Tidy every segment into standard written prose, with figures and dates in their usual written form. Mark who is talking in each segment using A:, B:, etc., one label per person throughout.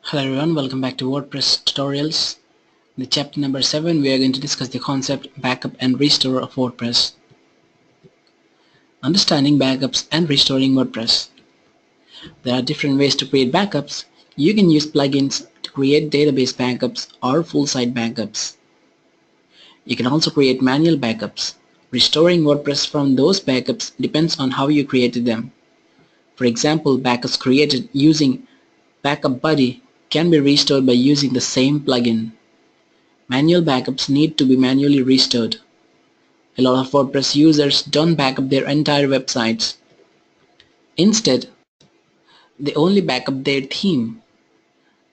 A: Hello everyone, welcome back to WordPress tutorials. In the chapter number 7, we are going to discuss the concept backup and restore of WordPress. Understanding backups and restoring WordPress. There are different ways to create backups. You can use plugins to create database backups or full site backups. You can also create manual backups. Restoring WordPress from those backups depends on how you created them. For example, backups created using Backup Buddy can be restored by using the same plugin. Manual backups need to be manually restored. A lot of WordPress users don't backup their entire websites. Instead, they only backup their theme,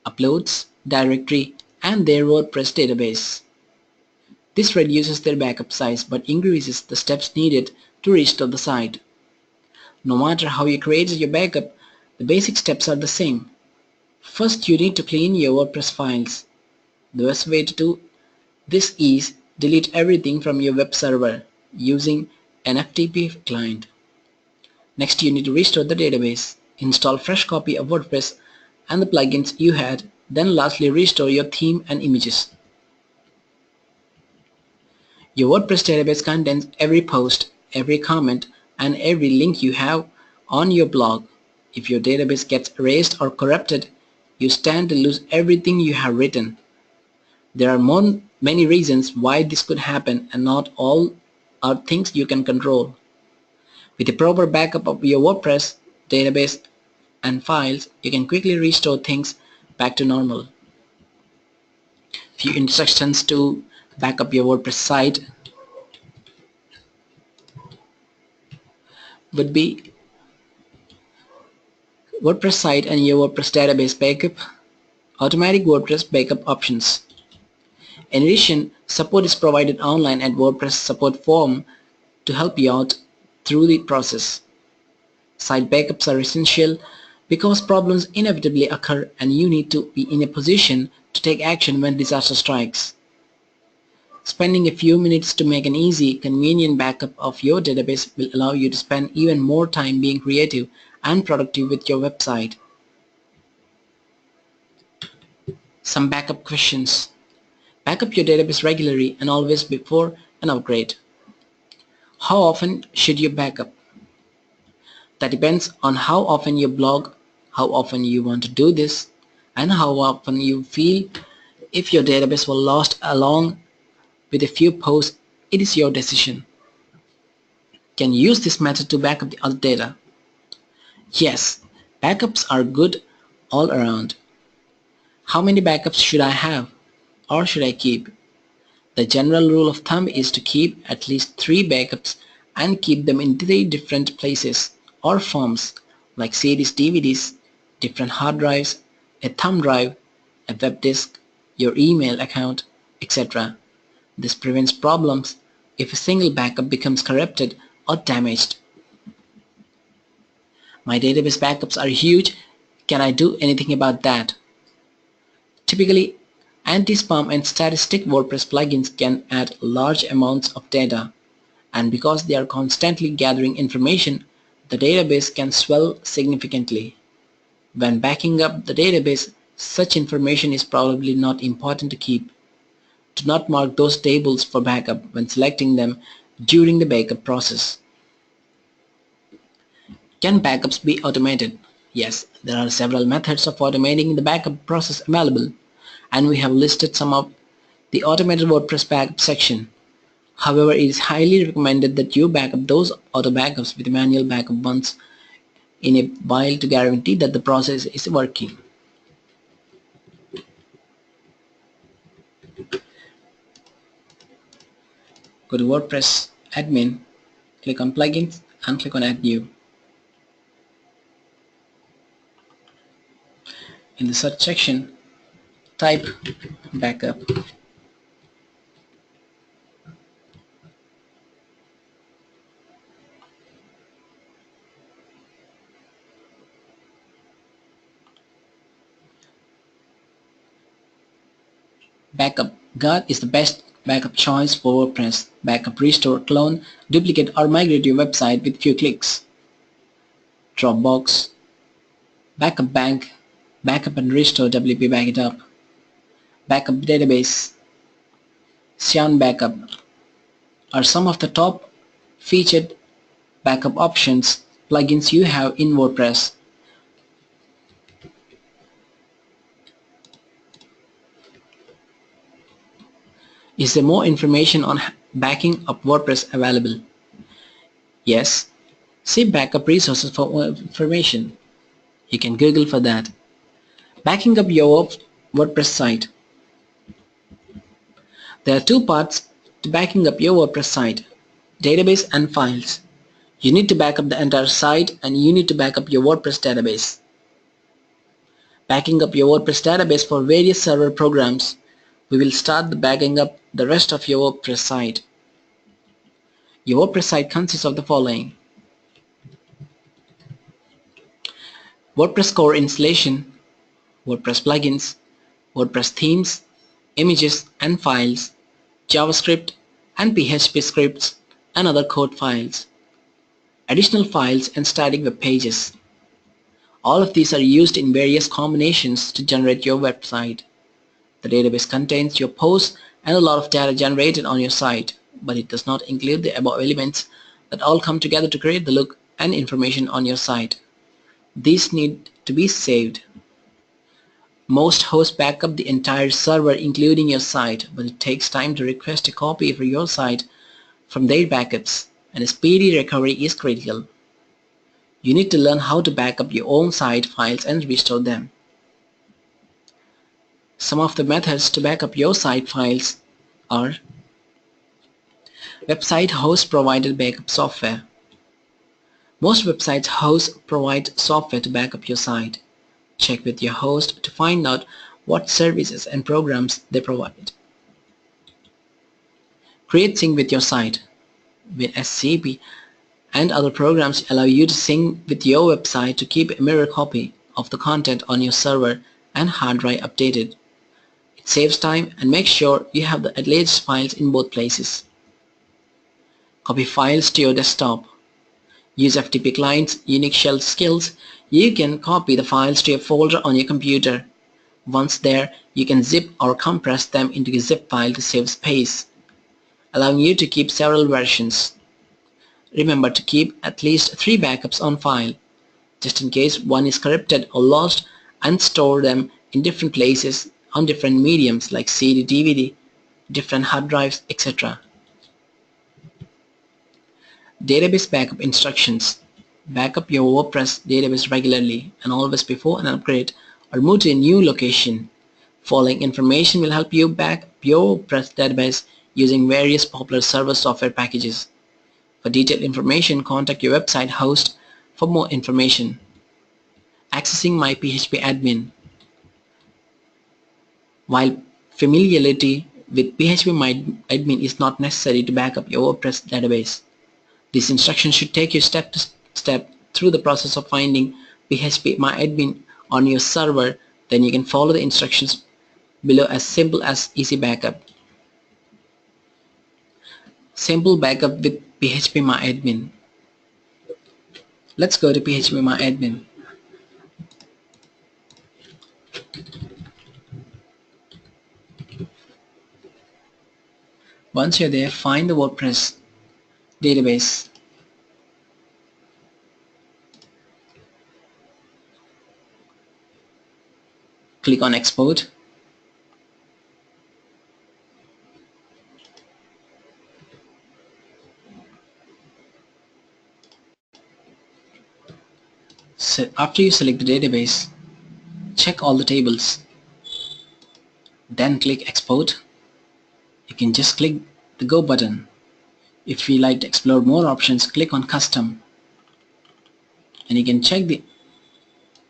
A: uploads, directory, and their WordPress database. This reduces their backup size but increases the steps needed to restore the site. No matter how you created your backup, the basic steps are the same. First, you need to clean your WordPress files. The best way to do this is delete everything from your web server using an FTP client. Next, you need to restore the database, install a fresh copy of WordPress and the plugins you had, then lastly restore your theme and images. Your WordPress database contains every post, every comment, and every link you have on your blog. If your database gets erased or corrupted, you stand to lose everything you have written. There are many reasons why this could happen, and not all are things you can control. With a proper backup of your WordPress database and files, you can quickly restore things back to normal. Few instructions to back up your WordPress site would be WordPress site and your WordPress database backup, automatic WordPress backup options. In addition, support is provided online at WordPress support forum to help you out through the process. Site backups are essential because problems inevitably occur and you need to be in a position to take action when disaster strikes. Spending a few minutes to make an easy, convenient backup of your database will allow you to spend even more time being creative and productive with your website. Some backup questions. Backup your database regularly and always before an upgrade. How often should you backup? That depends on how often you blog, how often you want to do this, and how often you feel. If your database will last along with a few posts, it is your decision. Can you use this method to backup the other data? Yes, backups are good all around. How many backups should I have, or should I keep? The general rule of thumb is to keep at least 3 backups and keep them in 3 different places or forms like CDs, DVDs, different hard drives, a thumb drive, a web disk, your email account, etc. This prevents problems if a single backup becomes corrupted or damaged. My database backups are huge. Can I do anything about that? Typically, anti-spam and statistic WordPress plugins can add large amounts of data, and because they are constantly gathering information, the database can swell significantly. When backing up the database, such information is probably not important to keep. Do not mark those tables for backup when selecting them during the backup process. Can backups be automated? Yes, there are several methods of automating the backup process available, and we have listed some of the automated WordPress backup section. However, it is highly recommended that you backup those auto backups with manual backup once in a while to guarantee that the process is working. Go to WordPress admin, click on plugins and click on add new. In the search section, type backup. Backup Guard is the best backup choice for WordPress. Backup, restore, clone, duplicate or migrate your website with few clicks. Dropbox, Backup Bank, Backup and restore WP backup, backup database, Cyan backup are some of the top featured backup options plugins you have in WordPress. Is there more information on backing up WordPress available? Yes. See backup resources for more information. You can Google for that. Backing up your WordPress site. There are two parts to backing up your WordPress site: database and files. You need to back up the entire site and you need to back up your WordPress database. Backing up your WordPress database for various server programs. We will start the backing up the rest of your WordPress site. Your WordPress site consists of the following: WordPress core installation, WordPress plugins, WordPress themes, images and files, JavaScript and PHP scripts and other code files, additional files and static web pages. All of these are used in various combinations to generate your website. The database contains your posts and a lot of data generated on your site, but it does not include the above elements that all come together to create the look and information on your site. These need to be saved. Most hosts back up the entire server including your site, but it takes time to request a copy for your site from their backups, and a speedy recovery is critical. You need to learn how to back up your own site files and restore them. Some of the methods to back up your site files are: website host provided backup software. Most websites hosts provide software to back up your site. Check with your host to find out what services and programs they provide. Create sync with your site. With SCP and other programs allow you to sync with your website to keep a mirror copy of the content on your server and hard drive updated. It saves time and makes sure you have the latest files in both places. Copy files to your desktop. Use FTP client's unique shell skills. You can copy the files to a folder on your computer. Once there, you can zip or compress them into a zip file to save space, allowing you to keep several versions. Remember to keep at least 3 backups on file, just in case one is corrupted or lost, and store them in different places on different mediums like CD, DVD, different hard drives, etc. Database backup instructions. Back up your WordPress database regularly and always before an upgrade or move to a new location. Following information will help you back up your WordPress database using various popular server software packages. For detailed information, contact your website host for more information. Accessing my PHP admin. While familiarity with PHP My Admin is not necessary to back up your WordPress database, this instruction should take you step to step through the process of finding PHP My Admin on your server. Then you can follow the instructions below as simple as easy backup. Simple backup with PHP My Admin. Let's go to PHP My Admin. Once you're there, find the WordPress database. Click on Export. So after you select the database, check all the tables. Then click Export. You can just click the Go button. If you like to explore more options, click on Custom. And you can check the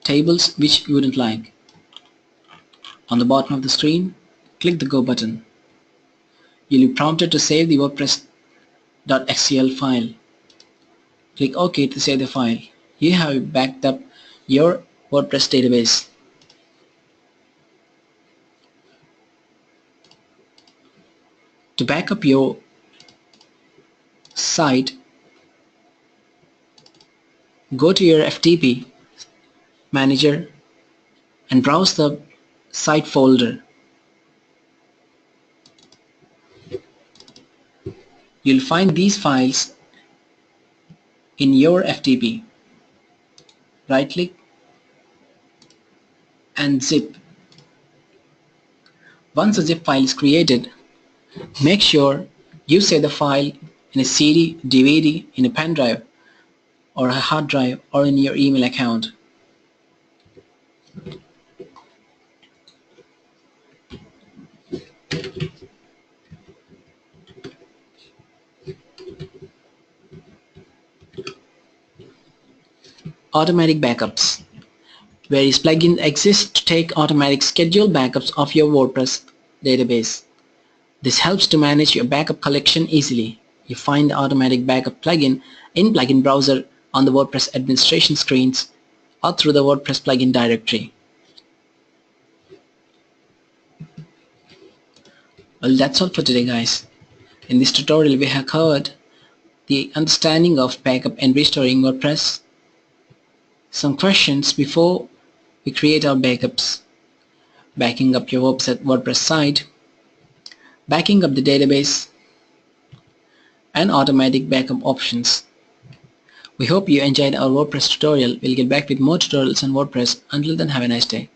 A: tables which you wouldn't like. On the bottom of the screen, click the Go button. You'll be prompted to save the WordPress.xcl file. Click OK to save the file. You have backed up your WordPress database. To back up your site, go to your FTP manager and browse the site folder. You'll find these files in your FTP. Right-click and zip. Once a zip file is created, make sure you save the file in a CD, DVD, in a pen drive, or a hard drive, or in your email account. Automatic backups. Various plugins exist to take automatic scheduled backups of your WordPress database. This helps to manage your backup collection easily. You find the automatic backup plugin in plugin browser on the WordPress administration screens or through the WordPress plugin directory. Well, that's all for today, guys. In this tutorial, we have covered the understanding of backup and restoring WordPress, some questions before we create our backups, backing up your WordPress site, backing up the database, and automatic backup options. We hope you enjoyed our WordPress tutorial. We'll get back with more tutorials on WordPress. Until then, have a nice day.